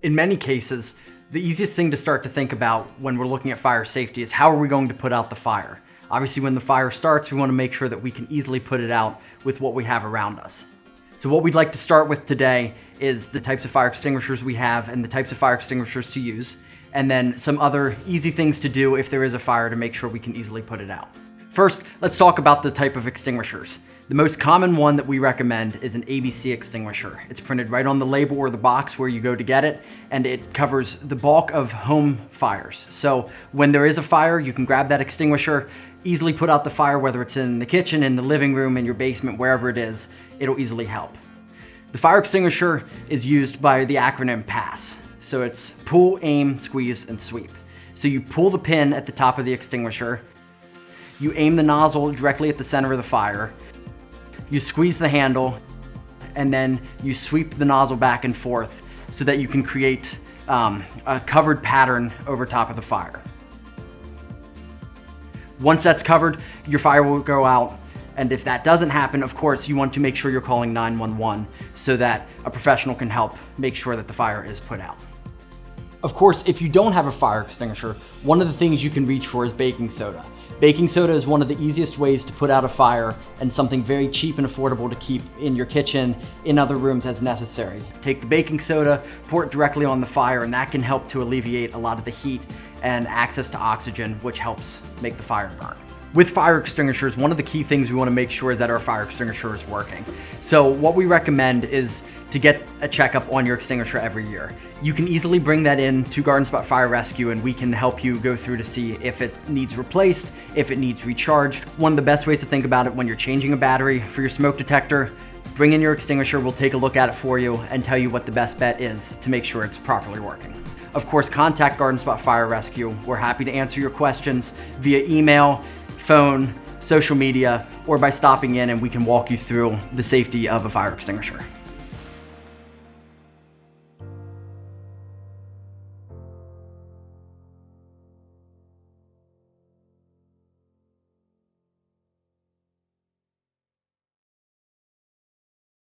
In many cases, the easiest thing to start to think about when we're looking at fire safety is how are we going to put out the fire? Obviously, when the fire starts, we want to make sure that we can easily put it out with what we have around us. So what we'd like to start with today is the types of fire extinguishers we have and the types of fire extinguishers to use, and then some other easy things to do if there is a fire to make sure we can easily put it out. First, let's talk about the type of extinguishers. The most common one that we recommend is an ABC extinguisher. It's printed right on the label or the box where you go to get it, and it covers the bulk of home fires. So when there is a fire, you can grab that extinguisher, easily put out the fire, whether it's in the kitchen, in the living room, in your basement, wherever it is, it'll easily help. The fire extinguisher is used by the acronym PASS. So it's pull, aim, squeeze, and sweep. So you pull the pin at the top of the extinguisher, you aim the nozzle directly at the center of the fire, you squeeze the handle, and then you sweep the nozzle back and forth so that you can create a covered pattern over top of the fire. Once that's covered, your fire will go out. And if that doesn't happen, of course, you want to make sure you're calling 911 so that a professional can help make sure that the fire is put out. Of course, if you don't have a fire extinguisher, one of the things you can reach for is baking soda. Baking soda is one of the easiest ways to put out a fire and something very cheap and affordable to keep in your kitchen, in other rooms as necessary. Take the baking soda, pour it directly on the fire, and that can help to alleviate a lot of the heat and access to oxygen, which helps make the fire burn. With fire extinguishers, one of the key things we want to make sure is that our fire extinguisher is working. So what we recommend is to get a checkup on your extinguisher every year. You can easily bring that in to Garden Spot Fire Rescue and we can help you go through to see if it needs replaced, if it needs recharged. One of the best ways to think about it when you're changing a battery for your smoke detector, bring in your extinguisher, we'll take a look at it for you and tell you what the best bet is to make sure it's properly working. Of course, contact Garden Spot Fire Rescue. We're happy to answer your questions via email, phone, social media, or by stopping in and we can walk you through the safety of a fire extinguisher.